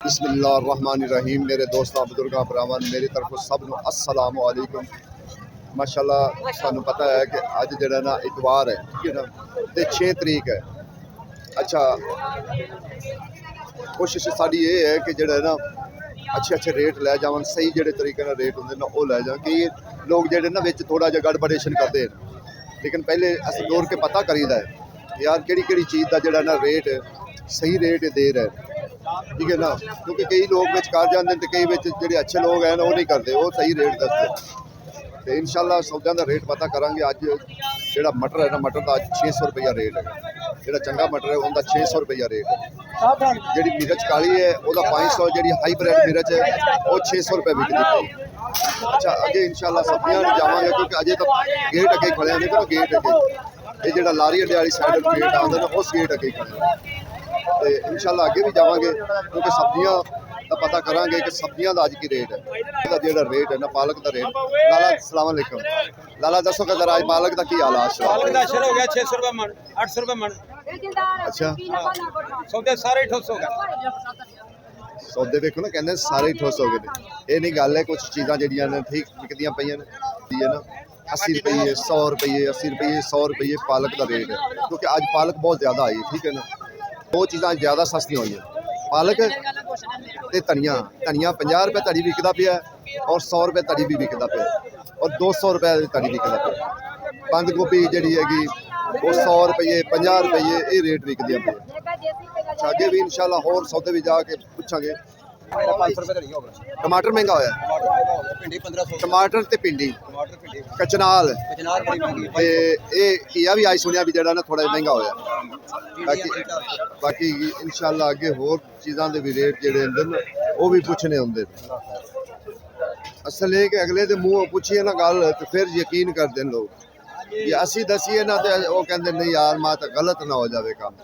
बिस्मिल्लाहिर्रहमानिर्रहीम। मेरे दोस्तों बुजुर्गों भरावान मेरी तरफ सब नूं अस्सलाम वालेकुम। माशाअल्लाह सानू पता है कि अज जिहड़ा ना इतवार है, ठीक है ना, ते 6 तरीक है। अच्छा, कोशिश साडी ये है कि जिहड़ा ना अच्छे अच्छे रेट लै जावन, सही जिहड़े तरीके नाल रेट होंदे ना वो लै जावन। कई लोग जिहड़े ना विच थोड़ा जिहा गड़बड़ेशन करदे हैं, लेकिन पहले असीं दौड़ के पता करीदा है यार किहड़ी चीज़ का जिहड़ा ना रेट सही रेट दे रहा है, ठीक है ना, क्योंकि कई लोग विच कर जाते हैं तो कई विच जिहड़े अच्छे लोग हैं वो नहीं करते, वो सही रेट दसदे। तो इंशाअल्लाह सौदों का रेट पता करांगे। अज जिहड़ा मटर है ना, मटर का 600 रुपया रेट है। जिहड़ा चंगा मटर है उनका 600 रुपया रेट है। जिहड़ी मिर्च काली है वह 500, जिहड़ी हाईब्रिड मिर्च है वो 600 रुपये बिकती है। अच्छा, अगे इंशाअल्लाह सब्जियां जावांगे क्योंकि अजे तो गेट अगे खड़े हैं, देखो गेट अगे ये जिहड़ा लारी अड्डे वाली साइड गेट आउंदा ना उस गेट अगे खड़े हैं। तो इंशाअल्लाह अगे भी जावांगे क्योंकि सब्जियां का पता करांगे कि सब्जियां का अज की रेट है। इसका जो रेट है ना पालक का रेट। लाला अस्सलाम वालेकुम, लाला दसो कि जरा आज पालक का की हाल है? पालक का शुरू हो गया 600 रुपये मन, 800 रुपये मन। अच्छा, सौदे सारे ठोस हो गए। सौदे देखो ना, कहते सारे ही ठोस हो गए। ये नहीं गल है, कुछ चीज़ां जिहड़ियां ने ठीक विकदियां पईयां ने ना 80 रुपये 100 रुपये 80 रुपये 100 रुपये पालक का रेट है, क्योंकि अज पालक बहुत ज़्यादा आई, ठीक है ना। दो चीज़ां ज़्यादा सस्तियां हुई, पालक ते धनिया। धनिया 50 रुपये धड़ी विकदा पिया और 100 रुपये धड़ी भी विकदा पिया और 200 रुपये धड़ी विकदा पिया। बंद गोभी जिहड़ी हैगी वो 100 रुपये 50 रुपये ये रेट विकदियां पिया। अगे भी इंशाअल्लाह होर सौदे भी जाके पूछांगे। 500 रुपये धड़ी हो गया। टमाटर महंगा होया, भिंडी 1500। टमाटर ते भिंडी कचनाल बड़ी महंगी ते ये घिया भी आई सुनिया भी जड़ा ना थोड़ा महंगा होया। बाकी इंशाअल्लाह अगे होर चीज़ां दे भी रेट जिहड़े होंदे ना वो भी पुछने होंदे। असल है कि अगले दे मूँह पुछिए ना गल तो फिर यकीन करते लोग। ये असी दसीए ना तो वो कहते नहीं यार मां तो गलत ना हो जाए काम।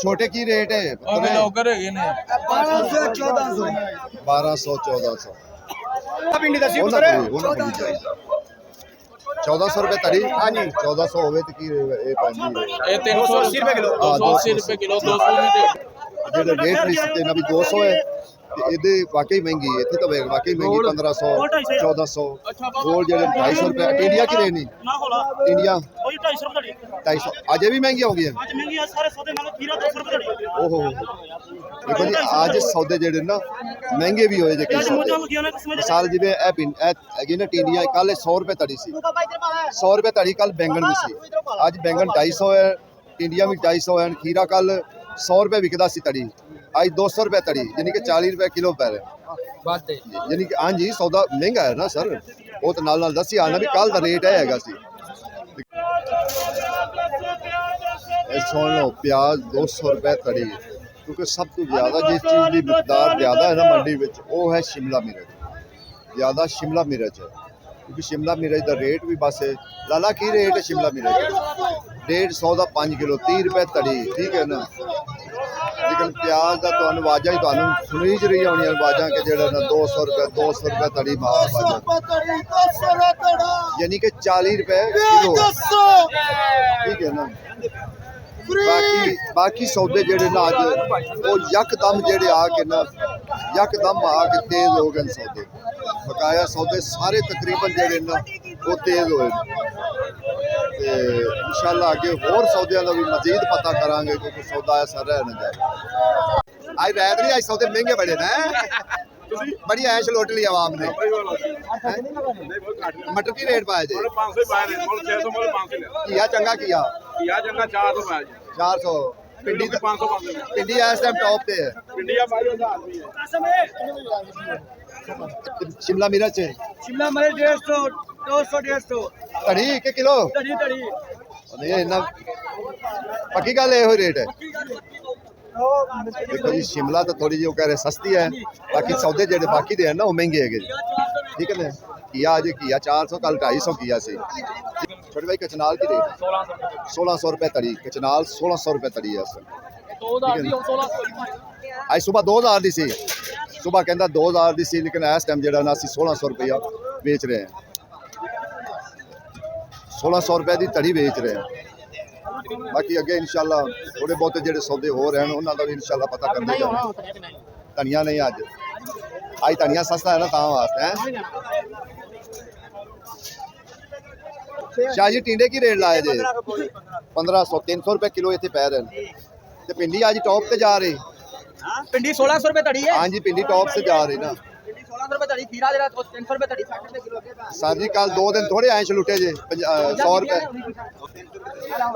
छोटे की रेट है? 1200 1400 1400 रुपये तरी। हाँ जी, 1400 हो तो की 380 रुपये किलो। 280 रुपये किलो। 200 जो रेट लिस्ट ना भी 200 है, ये वाकई महंगी है। इतनी तो वाकई महंगी 1500 1400 गोल जो 250 रुपये। इंडिया की रेट नहीं, इंडिया 250 अजे भी महंगी हो गई है। ओहो देखो जी, आज सौदे जो ना महंगे भी होए। मिसाल जिमें है ना टिंडिया कल 100 रुपये तड़ी सी, 100 रुपये तड़ी कल बैंगन भी सी। अज बैंगन 250 है, टिंडिया भी 250 है। खीरा कल 100 रुपये विकदा सी तड़ी, आज 200 रुपये तड़ी, यानी कि 40 रुपये किलो पै रहे। यानी कि हाँ जी सौदा महंगा है ना सर, वो तो नाल दसी आना भी कल का रेट है सी। सुन लो प्याज 200 रुपये तड़ी, क्योंकि सब तो ज़्यादा जिस चीज़ की मिकदार ज़्यादा है ना मंडी में वो है शिमला मिर्च। ज़्यादा शिमला मिर्च है, क्योंकि शिमला मिर्च का रेट भी बस है। लाला की रेट है शिमला मिर्च? 150 का 5 किलो 30 रुपये तड़ी, ठीक है ना। लेकिन प्याज का तो आवाज़ा ही तो सुनी च रही होनी आवाज़ा कि जो 200 रुपये तड़ी मार, यानी कि 40 रुपये किलो, ठीक है ना। बाकी सौदे जेडे ना अज वो यकदम जेडे आके ना यकदम आके तेज हो गए सौदे। बकाया सौदे सारे तकरीबन जेडे ना वो तेज होए। इंशाअल्लाह आगे होर सौदियां का भी मजीद पता करांगे, क्योंकि सौदा ऐसा रह न जाए। आज रात नहीं, आज सौदे महंगे बड़े ना, बड़ी ऐश लोट ली आवाम ने। मटर की रेट पाए जी? किया चंगा किया 400। भिंडी 500। भिंडी इस टाइम टॉप पे है। शिमला मिर्च 150 200 150 धड़ी के किलो? पक्की गल ये रेट है। देखो जी शिमला तो थोड़ी जी कह रहे सस्ती है, बाकी सौदे जो बाकी दे ना वो महंगे है, ठीक है ना। किया अज किया 400, कल 250 किया सी। छोटे भाई कचनाल की रेट 1600 रुपये तड़ी, कचनाल 1600 रुपये तड़ी है। ਅੱਜ ਸਵੇਰ 2000 ਦੀ ਸੀ, ਸਵੇਰ ਕਹਿੰਦਾ 2000 ਦੀ ਸੀ, ਲੇਕਿਨ ਇਸ ਟਾਈਮ ਜਿਹੜਾ ਨਾ ਅਸੀਂ 1600 ਰੁਪਇਆ ਵੇਚ ਰਹੇ ਹਾਂ। 1600 ਰੁਪਏ ਦੀ ਧੜੀ ਵੇਚ ਰਹੇ ਹਾਂ। ਬਾਕੀ ਅੱਗੇ ਇਨਸ਼ਾਅੱਲਾ ਥੋੜੇ ਬਹੁਤੇ ਜਿਹੜੇ ਸੌਦੇ ਹੋ ਰਹੇ ਹਨ ਉਹਨਾਂ ਦਾ ਵੀ ਇਨਸ਼ਾਅੱਲਾ ਪਤਾ ਕਰਦੇ ਜਾਣਾ। ਧਨੀਆ ਨਹੀਂ ਅੱਜ ਧਨੀਆ ਸਸਤਾ ਹੈ ਨਾ ਤਾਂ ਵਾਸਤੇ ਹੈ। ਸ਼ਾਹ ਜੀ ਟਿੰਡੇ ਕੀ ਰੇਟ ਲਾਏ ਜੇ? 1500 300 ਰੁਪਏ ਕਿਲੋ ਇੱਥੇ ਪੈ ਰਹੇ ਨੇ। ਤੇ ਪਿੰਡੀ ਅੱਜ ਟੌਪ ਤੇ ਜਾ ਰਹੀ। पिंडी 1600 रुपए धड़ी है। हाँ जी पिंडी टॉप से जा रही ना। पिंडी 1600 रुपए धड़ी, खीरा जरा 300 रुपए धड़ी, 60 रुपए किलो के। सर जी कल 2 दिन थोड़े आए छलूटे जे 100 रुपए।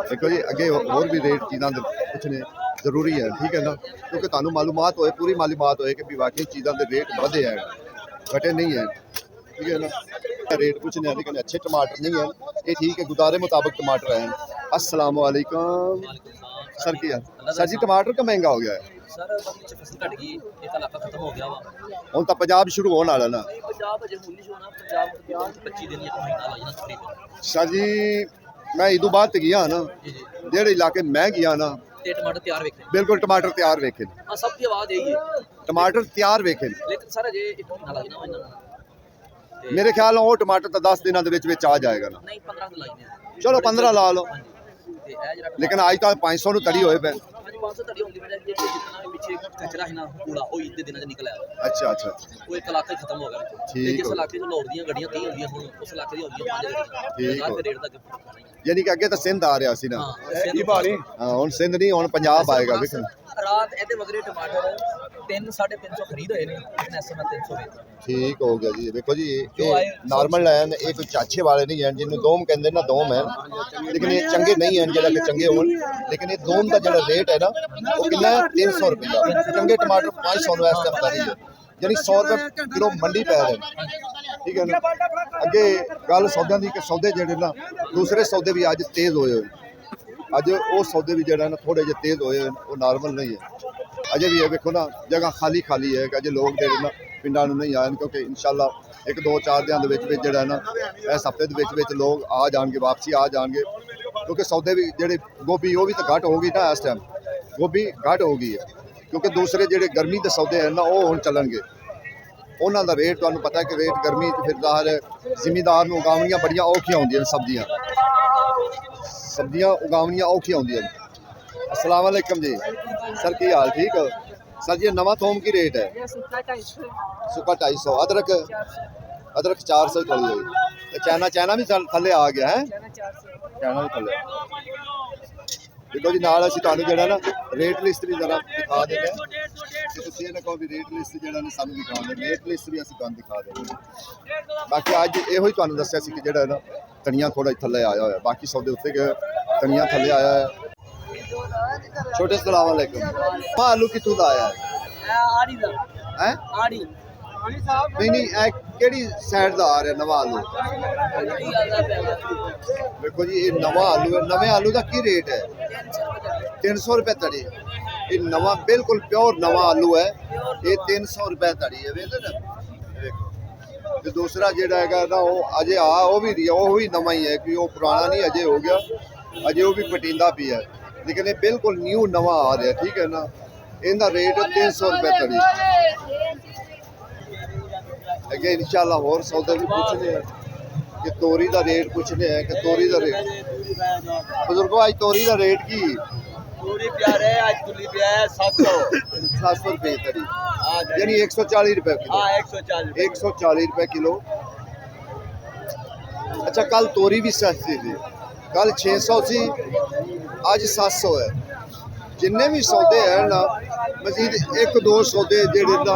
देखो जी अगे और भी रेट चीज़ों के पुछने जरूरी है, ठीक है ना, क्योंकि तुहानू मालूमात होए, पूरी मालूमात होए कि भी वाकई चीज़ों के रेट बढ़े हैं घटे नहीं है, ठीक है ना। रेट पूछने लेकिन अच्छे टमाटर नहीं है ये, ठीक है, गुजारे मुताबिक टमाटर हैं। अस्सलाम वालेकुम सर, क्या सर जी टमाटर का महंगा हो गया है सर? फसल घट गई, एक इलाका खत्म हो गया वा। ਹੁਣ ਤਾਂ ਪੰਜਾਬ ਸ਼ੁਰੂ ਹੋਣ ਵਾਲਾ ਨਾ। पंजाब अजे हुन नहीं होना, पंजाब 25 दिन या महीना लग जाना तकरीबन। सर जी मैं इदू बाद ते गया ना, जी जी। ਜਿਹੜੇ ਇਲਾਕੇ ਮੈਂ ਗਿਆ ਨਾ ते टमाटर तैयार वेखे। ਬਿਲਕੁਲ ਟਮਾਟਰ ਤਿਆਰ ਵੇਖੇ ਨੇ, हां सब दी आवाज यही है, ਟਮਾਟਰ ਤਿਆਰ ਵੇਖੇ ਨੇ। लेकिन सर अजे एक महीना लग जाना इन्हां नूं। ਮੇਰੇ ਖਿਆਲ ਨਾਲ ਉਹ ਟਮਾਟਰ ਤਾਂ 10 ਦਿਨਾਂ ਦੇ ਵਿੱਚ ਆ ਜਾਏਗਾ ਨਾ। नहीं 15 दिन लाइने। ਚਲੋ 15 ਲਾ ਲਓ, हां जी। ते ए जरा ਲੇਕਿन ਅੱਜ ਤਾਂ 500 ਨੂੰ ਤੜੀ ਹੋਏ ਪਏ। हां जी 500 धड़ी होंदी मेरे जे जितना भी पीछे कचरा है ना कूड़ा ओ इतने दिनां च निकल आया। ਅੱਛਾ ਅੱਛਾ वो एक इलाका ही खत्म हो गया। ठीक ते जिस हो। इलाके च लाहौर दी गड्डियां 30 होंदियां हुण उस इलाके दी होंदियां 5 ठीक गड्डियां। हो। फिर रेट दा फर्क पैना ही है। ਯਾਨੀ ਕਿ ਅੱਗੇ ਤਾਂ ਸਿੰਧ ਆ ਰਿਹਾ ਸੀ ਨਾ। हां की भारी ਹਾਂ ਹੁਣ ਸਿੰਧ ਨਹੀਂ, ਹੁਣ ਪੰਜਾਬ ਆਏਗਾ ਵੇਖਣ। रात ਇਹਦੇ ਵਗਰੇ ਟਮਾਟਰ 300-350 ਖਰੀਦ ਹੋਏ ਨੇ, ਲੇਕਿਨ ਇਸ ਸਮੇਂ 300 ਵੇਚ ਰਹੇ ਨੇ। ਠੀਕ ਹੋ ਗਿਆ ਜੀ। ਦੇਖੋ ਜੀ ਇਹ ਨਾਰਮਲ ਲੈਣ, ਇਹ ਕੋਈ ਚਾਛੇ ਵਾਲੇ ਨਹੀਂ ਹਨ ਜਿਹਨੂੰ ਦੋਮ ਕਹਿੰਦੇ ਨਾ, ਦੋਮ ਹੈ, ਲੇਕਿਨ ਇਹ ਚੰਗੇ ਨਹੀਂ ਹਨ ਜਿਹੜਾ ਕਿ ਚੰਗੇ ਹੋਣ। ਲੇਕਿਨ ਇਹ ਦੋਮ ਦਾ ਜਿਹੜਾ ਰੇਟ ਹੈ ਨਾ ਉਹ ਕਿੰਨਾ ਹੈ? 300 ਰੁਪਇਆ। ਚੰਗੇ ਟਮਾਟਰ 500 ਨੂੰ ਇਸ ਟਾਈਮ ਪੈ ਰਹੀ ਹੈ, ਯਾਨੀ 100 ਰੁਪਏ ਕਿਲੋ ਮੰਡੀ ਪੈ ਰਹੇ ਨੇ, ਠੀਕ ਹੈ ਨਾ। ਅੱਗੇ ਗੱਲ ਸੌਦਿਆਂ ਦੀ ਕਿ ਸੌਦੇ ਜਿਹੜੇ ਨਾ ਦੂਸਰੇ ਸੌਦੇ ਵੀ ਅੱਜ ਤੇਜ਼ ਹੋਏ ਹੋਏ, ਅੱਜ ਉਹ ਸੌਦੇ ਵੀ ਜਿਹੜਾ ਨਾ ਥੋੜੇ ਜਿਹੇ ਤੇਜ਼ ਹੋਏ ਹੋਏ, ਉਹ ਨਾਰਮਲ ਨਹੀਂ ਹੈ। ਅਜੇ ਵੀ ਇਹ ਵੇਖੋ ਨਾ ਜਗ੍ਹਾ ਖਾਲੀ ਖਾਲੀ ਹੈ ਕਿ ਅਜੇ ਲੋਕ ਜਿਹੜੇ ਨਾ ਪਿੰਡਾਂ ਨੂੰ ਨਹੀਂ ਆਏ, ਕਿਉਂਕਿ ਇਨਸ਼ਾਅੱਲਾ 1-2-4 ਦਿਨਾਂ ਦੇ ਵਿੱਚ ਜਿਹੜਾ ਨਾ ਇਸ ਹਫ਼ਤੇ ਦੇ ਵਿੱਚ ਲੋਕ ਆ ਜਾਣਗੇ, ਵਾਪਸੀ ਆ ਜਾਣਗੇ, ਕਿਉਂਕਿ ਸੌਦੇ ਵੀ ਜਿਹੜੇ ਗੋਭੀ ਉਹ ਵੀ ਤਾਂ ਘੱਟ ਹੋ ਗਈ ਨਾ, ਇਸ ਟਾਈਮ ਗੋਭੀ ਘੱਟ ਹੋ ਗਈ ਹੈ, ਕਿਉਂਕਿ ਦੂਸਰੇ ਜਿਹੜੇ ਗਰਮੀ ਦੇ ਸੌਦੇ ਹਨ ਨਾ ਉਹ ਹੁਣ ਚੱਲਣਗੇ। ਉਹਨਾਂ ਦਾ ਰੇਟ ਤੁਹਾਨੂੰ ਪਤਾ ਕਿ ਰੇਟ ਗਰਮੀ 'ਚ ਫਿਰ ਜ਼ਾਹਰ ਜ਼ਿਮੀਂਦਾਰ ਨੂੰ ਉਗਾਉਣੀਆਂ ਬੜੀਆਂ ਔਖੀਆਂ ਹੁੰਦੀਆਂ ਨੇ, ਸਬਜ਼ੀਆਂ ਉਗਾਉਣੀਆਂ ਔਖੀਆਂ ਹੁੰਦੀਆਂ ਨੇ। अस्सलाम वालेकुम जी सर, की हाल ठीक हो सर जी? नवा थोम की रेट है? सुक्का 250, अदरक 400 थोड़ी हुई, चाइना भी थले आ गया है, चाइना भी थले। देखो जी नाल असीं तुहानूं जिहड़ा ना रेट लिस्ट भी जरा दिखा देंगे कि तुसीं इह ना कहो भी रेट लिस्ट जिहड़ा ना सानूं दिखा देंगे, रेट लिस्ट भी असीं तुहानूं दिखा देंगे। बाकी अज इहो ही तुहानूं दस्सिया सी कि जिहड़ा ना धनिया थोड़ा थले आया होया, बाकी सौदे उत्ते धनिया थले आया है। छोटे सलाम वालेकुम। आलू कितों दा आया है? ਆੜੀ ਦਾ हैं ਆੜੀ नहीं नहीं ए केड़ी साइड दा आ रहा नवा आलू? देखो जी ये नवा आलू है, नवे आलू दा की रेट है? 300 रुपए तड़ी। ये नवा बिल्कुल प्योर नवा आलू है, ये 300 रुपए तड़ी है। वेख ना देखो, ते दूसरा जेड़ा है ना वो अजे वो भी नवा ही है, कि वो पुराना नहीं अजे हो गया, अजे वो भी पटींदा भी है, लेकिन ये बिल्कुल न्यू नवा आ रहा है, ठीक है ना। इनका रेट 300 रुपए तड़ी। अगे इंशाल्लाह होर सौदे भी पूछने हैं कि तोरी का रेट पूछने हैं कि तोरी का रेट। बुजुर्गो आज तोरी का रेट की? पूरी प्यार है आज, तुली प्यार है 700 रुपये तड़ी, यानी 140 रुपये किलो। 140 रुपये किलो। अच्छा कल तोरी भी सस्ती थी, कल 600 सी, आज 700 है। जिन्ने भी सौदे हैं ना मजीद 1-2 सौदे जेड़े ना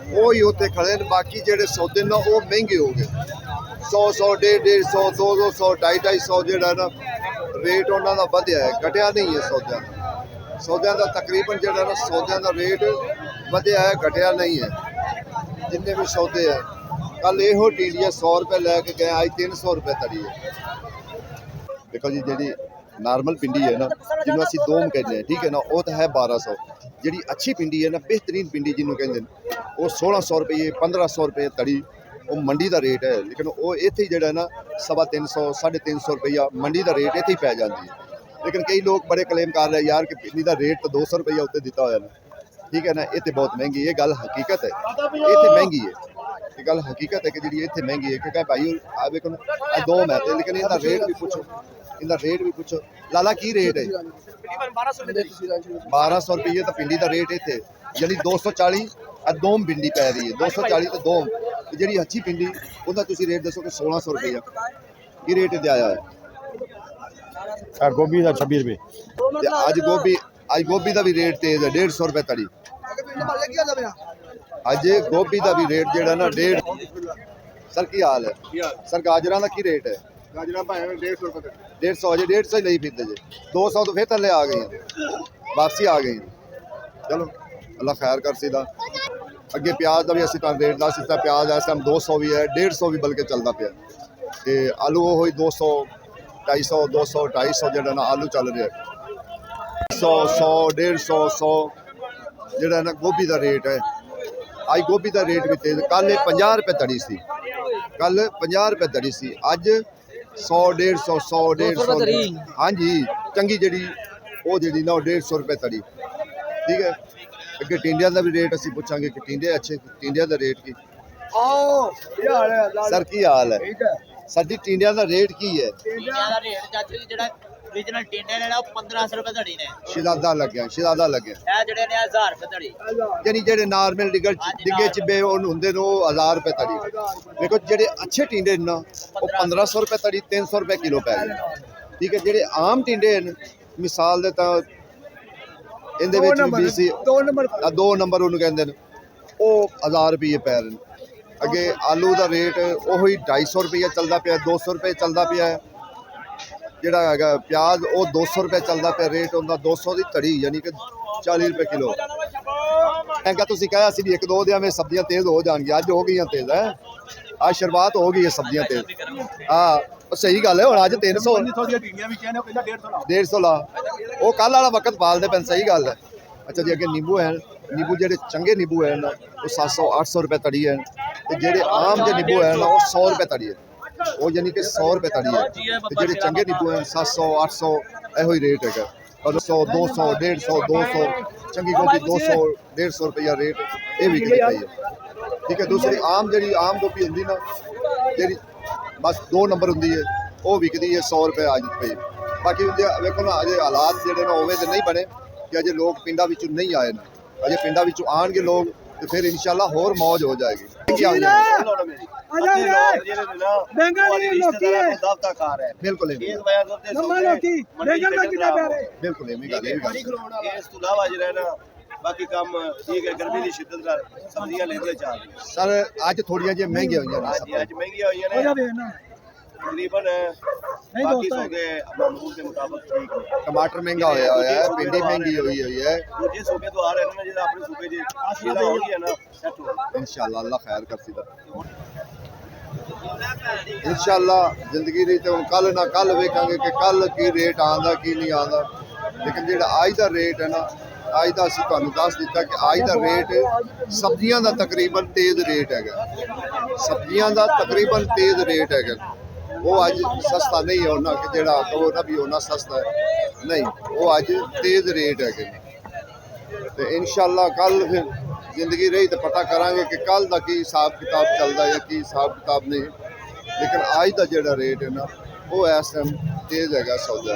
वो ही उत्ते खड़े ने, बाकी जेड़े सौदे ना वो महंगे हो गए। 100 150 200 250 जेड़ा ना रेट उन्हों का बढ़िया है, घटिया नहीं है। सौदों का तकरीबन जेड़ा ना सौदों का रेट बढ़िया है, घटिया नहीं है। जिन्ने भी सौदे हैं कल यो टीडिया 100 रुपये लैके गए, आज 300 रुपये तड़ी है। देखो जी जी नार्मल पिंडी है ना जिन्होंने असीं दोम कहते हैं, ठीक है ना, वो तो है 1200। जी अच्छी पिंडी है ना बेहतरीन पिंडी जिन्होंने कहते हैं वो 1600 रुपये 1500 रुपये तड़ी, वो मंडी का रेट है। लेकिन वो इत्थे जो है ना 350 350 रुपया मंडी का रेट इत्थे ही पै जाती है। ਲੇਕਿਨ ਕਈ ਲੋਕ ਬੜੇ ਕਲੇਮ ਕਰ ਰਹੇ ਯਾਰ ਕਿ ਪਿੰਡੀ ਦਾ ਰੇਟ ਤਾਂ 200 ਰੁਪਏ ਉੱਤੇ ਦਿੱਤਾ ਹੋਇਆ ਨਾ, ਠੀਕ ਹੈ ਨਾ। ਇਹ ਤੇ ਬਹੁਤ ਮਹਿੰਗੀ, ਇਹ ਗੱਲ ਹਕੀਕਤ ਹੈ, ਇਹ ਤੇ ਮਹਿੰਗੀ ਹੈ, ਇਹ ਗੱਲ ਹਕੀਕਤ ਹੈ ਕਿ ਜਿਹੜੀ ਇੱਥੇ ਮਹਿੰਗੀ ਹੈ। ਕਿਉਂਕਿ ਭਾਈ ਆ ਵੇਖੋ ਨਾ ਦੋ ਮੈਂ ਤੇ, ਲੇਕਿਨ ਇਹਦਾ ਰੇਟ ਵੀ ਪੁੱਛੋ, ਇਹਦਾ ਰੇਟ ਵੀ ਪੁੱਛੋ। ਲਾਲਾ ਕੀ ਰੇਟ ਹੈ? 1200 ਰੁਪਏ ਤਾਂ ਪਿੰਡੀ ਦਾ ਰੇਟ ਇੱਥੇ, ਯਾਨੀ 240 ਦੋਮ ਪਿੰਡੀ ਪੈ ਰਹੀ ਹੈ, 240 ਤੇ ਦੋਮ। ਜਿਹੜੀ ਅੱਛੀ ਪਿੰਡੀ ਉਹਦਾ ਤੁਸੀਂ ਰੇਟ ਦੱਸੋ ਕਿ 1600 ਰੁਪਏ ਕੀ ਰੇਟ ਤੇ ਆਇਆ ਹੈ। ਗੋਭੀ ਦਾ 26 ਰੁਪਏ ਤੇ ਅੱਜ ਗੋਭੀ ਦਾ ਵੀ ਰੇਟ ਤੇਜ਼ ਹੈ, 150 ਰੁਪਏ ਤੜੀ। ਅੱਜ ਗੋਭੀ ਦਾ ਵੀ ਰੇਟ ਜਿਹੜਾ ਨਾ 150। ਸਰ ਕੀ ਹਾਲ ਹੈ ਸਰ? ਗਾਜਰਾਂ ਦਾ ਕੀ ਰੇਟ ਹੈ? ਗਾਜਰਾਂ ਭਾਵੇਂ 150 ਰੁਪਏ 150 ਅਜੇ 150 ਹੀ ਲਈ ਫਿਰਦੇ ਜੇ, 200 ਤੋਂ ਫਿਰ ਥੱਲੇ ਆ ਗਏ, ਵਾਪਸੀ ਆ ਗਈ। ਚਲੋ ਅੱਲਾ ਖੈਰ ਕਰ ਸੀਦਾ। ਅੱਗੇ ਪਿਆਜ਼ ਦਾ ਵੀ ਅਸੀਂ ਤਾਂ ਰੇਟ ਦੱਸ ਦਿੱਤਾ, ਪਿਆਜ਼ ਇਸ ਟਾਈਮ 200 ਵੀ ਹੈ, 150 ਵੀ ਬਲਕਿ ਚੱਲਦਾ ਪਿਆ। ਤੇ ਆਲੂ ਉਹ ਹੀ 200 250 200 250 ਜਿਹੜਾ ਨਾ ਆਲੂ ਚੱਲ ਰਿਹਾ, 100 100 150 100 ਜਿਹੜਾ ਨਾ ਗੋਭੀ ਦਾ ਰੇਟ ਹੈ। ਅੱਜ ਗੋਭੀ ਦਾ ਰੇਟ ਵੀ ਤੇਜ਼, ਕੱਲ ਇਹ 50 ਰੁਪਏ ਤੜੀ ਸੀ, ਕੱਲ 50 ਰੁਪਏ ਤੜੀ ਸੀ, ਅੱਜ 100 150 100 150। ਹਾਂਜੀ ਚੰਗੀ ਜਿਹੜੀ ਉਹ ਜਿਹੜੀ ਨਾ ਉਹ 150 ਰੁਪਏ ਤੜੀ, ਠੀਕ ਹੈ। ਅੱਗੇ ਟਿੰਡਿਆਂ ਦਾ ਵੀ ਰੇਟ ਅਸੀਂ ਪੁੱਛਾਂਗੇ ਕਿ ਟਿੰਡੇ ਅੱਛੇ, ਟਿੰਡਿਆਂ ਦਾ ਰੇਟ ਕੀ? ਸਰ ਕੀ ਹਾਲ ਹੈ ਸਰ ਜੀ? ਟਿੰਡਿਆਂ ਦਾ ਰੇਟ ਕੀ ਹੈ? ਟਿੰਡਿਆਂ ਦਾ ਰੇਟ ਚਾਚੂ ਜੀ ਜਿਹੜਾ ਓਰੀਜਨਲ ਟਿੰਡੇ ਨੇ ਉਹ 1500 ਰੁਪਏ ਧੜੀ ਨੇ। ਸ਼ਹਿਜ਼ਾਦਾ ਲੱਗਿਆ, ਸ਼ਹਿਜ਼ਾਦਾ ਲੱਗਿਆ। ਇਹ ਜਿਹੜੇ ਨੇ 1000 ਰੁਪਏ ਧੜੀ। ਯਾਨੀ ਜਿਹੜੇ ਨਾਰਮਲ ਡਿੱਗੇ ਚਿੱਬੇ ਉਹ ਹੁੰਦੇ ਨੇ ਉਹ 1000 ਰੁਪਏ ਤੜੀ। ਦੇਖੋ ਜਿਹੜੇ ਅੱਛੇ ਟਿੰਡੇ ਨੇ ਨਾ ਉਹ 1500 ਰੁਪਏ ਤੜੀ, 300 ਰੁਪਏ ਕਿਲੋ ਪੈ ਗਏ, ਠੀਕ ਹੈ। ਜਿਹੜੇ ਆਮ ਟਿੰਡੇ ਨੇ ਮਿਸਾਲ ਦੇ ਤਾਂ ਇਹਦੇ ਵਿੱਚ ਵੀ ਸੀ 2 ਨੰਬਰ ਉਹਨੂੰ ਕਹਿੰਦੇ ਨੇ, ਉਹ 1000 ਰੁਪਏ ਪੈ ਰਹੇ ਨੇ। ਅੱਗੇ ਆਲੂ ਦਾ ਰੇਟ ਉਹੀ 250 ਰੁਪਏ ਚੱਲਦਾ ਪਿਆ, 200 ਰੁਪਏ ਚੱਲਦਾ ਪਿਆ ਹੈ। ਜਿਹੜਾ ਹੈਗਾ ਪਿਆਜ਼ ਉਹ 200 ਰੁਪਏ ਚੱਲਦਾ ਪਿਆ ਰੇਟ ਹੁੰਦਾ, 200 ਦੀ ਧੜੀ ਯਾਨੀ ਕਿ 40 ਰੁਪਏ ਕਿਲੋ। ਮਹਿੰਗਾ ਤੁਸੀਂ ਕਿਹਾ ਸੀ ਵੀ 1-2 ਦਿਨਾਂ ਵਿੱਚ ਸਬਜ਼ੀਆਂ ਤੇਜ਼ ਹੋ ਜਾਣਗੀਆਂ, ਅੱਜ ਹੋ ਗਈਆਂ ਤੇਜ਼ ਹੈ, ਅੱਜ ਸ਼ੁਰੂਆਤ ਹੋ ਗਈ ਹੈ ਸਬਜ਼ੀਆਂ ਤੇਜ਼। ਹਾਂ ਸਹੀ ਗੱਲ ਹੈ, ਹੁਣ ਅੱਜ 300 150 ਲਾ, ਉਹ ਕੱਲ ਵਾਲਾ ਵਕਤ ਪਾਲਦੇ ਪੈਣ, ਸਹੀ ਗੱਲ ਹੈ। ਅੱਛਾ ਜੀ ਅੱਗੇ ਨਿੰਬੂ ਹੈ, ਨਿੰਬੂ ਜਿਹੜੇ ਚੰਗੇ ਨਿੰਬੂ ਹੈ ਨਾ ਉਹ 700 800 ਰੁਪਏ ਤੜੀ ਹੈ, ਤੇ ਜਿਹੜੇ ਆਮ ਜਿਹੇ ਨਿੰਬੂ ਹੈ ਨਾ ਉਹ 100 ਰੁਪਏ ਤੜੀ ਹੈ, ਉਹ ਯਾਨੀ ਕਿ 100 ਰੁਪਏ ਤੜੀ ਹੈ। ਤੇ ਜਿਹੜੇ ਚੰਗੇ ਨਿੰਬੂ ਹੈ 700 800 ਇਹੋ ਹੀ ਰੇਟ ਹੈਗਾ। 100 200 150 200 ਚੰਗੀ ਗੋਭੀ 200 150 ਰੁਪਇਆ ਰੇਟ ਇਹ ਵਿਕਦੀ ਪਈ ਹੈ, ਠੀਕ ਹੈ। ਦੂਸਰੀ ਆਮ ਜਿਹੜੀ ਆਮ ਗੋਭੀ ਹੁੰਦੀ ਨਾ ਜਿਹੜੀ ਬਸ 2 ਨੰਬਰ ਹੁੰਦੀ ਹੈ ਉਹ ਵਿਕਦੀ ਹੈ 100 ਰੁਪਏ ਅੱਜ ਪਈ। ਬਾਕੀ ਵੇਖੋ ਨਾ ਅਜੇ ਹਾਲਾਤ ਜਿਹੜੇ ਨਾ ਉਵੇਂ ਦੇ ਨਹੀਂ ਬਣੇ ਕਿ ਅਜੇ ਲੋਕ ਪਿੰਡਾਂ ਵਿੱਚੋਂ ਨਹੀਂ ਆਏ ਨੇ, ਅਜੇ ਪਿੰਡਾਂ ਵਿੱਚੋਂ ਆਉਣਗੇ ਲੋਕ ਤੇ ਫਿਰ ਇਨਸ਼ਾਅੱਲਾ ਹੋਰ ਮੌਜ ਹੋ ਜਾਏਗੀ। ਬਿਲਕੁਲ ਬਾਕੀ ਕੰਮ ਠੀਕ ਹੈ, ਗਰਮੀ ਦੀ ਸ਼ਿੱਦਤ ਨਾਲ ਸਬਜ਼ੀਆਂ ਲੈਂਦੇ ਚਾਹ ਸਰ ਅੱਜ ਥੋੜੀਆਂ ਜਿਹੀਆਂ ਮਹਿੰਗੀਆਂ ਹੋਈਆਂ ਨੇ, ਅੱਜ ਮਹਿੰਗੀਆਂ ਹੋਈਆਂ ਨੇ ਤਕਰੀਬਨ, ਬਾਕੀ ਸੌਦੇ ਮਾਮੂਲ ਦੇ ਮੁਤਾਬਕ ਠੀਕ ਹੈ। ਟਮਾਟਰ ਮਹਿੰਗਾ ਹੋਇਆ ਹੈ, ਭਿੰਡੀ ਮਹਿੰਗੀ ਹੋਈ ਹੈ। ਦੂਜੇ ਸੂਬੇ ਤੋਂ ਆ ਰਹੇ ਨੇ ਜਿਹੜਾ ਆਪਣੇ ਸੂਬੇ 'ਚ ਜਿਹੜਾ ਹੋ ਗਿਆ ਨਾ ਸੈੱਟ ਹੋ ਇਨਸ਼ਾਅੱਲਾ ਅੱਲਾ ਖੈਰ ਕਰਸੀਦਾ। ਇਨਸ਼ਾਅੱਲਾ ਜ਼ਿੰਦਗੀ ਦੀ ਤੇ ਹੁਣ ਕੱਲ ਨਾ ਕੱਲ ਵੇਖਾਂਗੇ ਕਿ ਕੱਲ ਕੀ ਰੇਟ ਆਉਂਦਾ ਕੀ ਨਹੀਂ ਆਉਂਦਾ, ਲੇਕਿਨ ਜਿਹੜਾ ਅੱਜ ਦਾ ਰੇਟ ਹੈ ਨਾ ਅੱਜ ਦਾ ਅਸੀਂ ਤੁਹਾਨੂੰ ਦੱਸ ਦਿੱਤਾ ਕਿ ਅੱਜ ਦਾ ਰੇਟ ਸਬਜ਼ੀਆਂ ਦਾ ਤਕਰੀਬਨ ਤੇਜ਼ ਰੇਟ ਹੈਗਾ, ਸਬਜ਼ੀਆਂ ਦਾ ਤਕਰੀਬਨ ਤੇਜ਼ ਰੇਟ ਹੈਗਾ। ਉਹ ਅੱਜ ਸਸਤਾ ਨਹੀਂ ਹੈ ਉਹਨਾਂ ਕਿ ਜਿਹੜਾ ਕਹੋ ਨਾ ਵੀ ਉਹਨਾਂ ਸਸਤਾ ਹੈ, ਨਹੀਂ ਉਹ ਅੱਜ ਤੇਜ਼ ਰੇਟ ਹੈਗੇ। ਤੇ ਇਨਸ਼ਾਅੱਲਾ ਕੱਲ ਫਿਰ ਜ਼ਿੰਦਗੀ ਰਹੀ ਤਾਂ ਪਤਾ ਕਰਾਂਗੇ ਕਿ ਕੱਲ ਦਾ ਕੀ ਹਿਸਾਬ ਕਿਤਾਬ ਚੱਲਦਾ ਜਾਂ ਕੀ ਹਿਸਾਬ ਕਿਤਾਬ ਨਹੀਂ, ਲੇਕਿਨ ਅੱਜ ਦਾ ਜਿਹੜਾ ਰੇਟ ਹੈ ਨਾ ਉਹ ਇਸ ਟਾਈਮ ਤੇਜ਼ ਹੈਗਾ ਸੌਦਾ।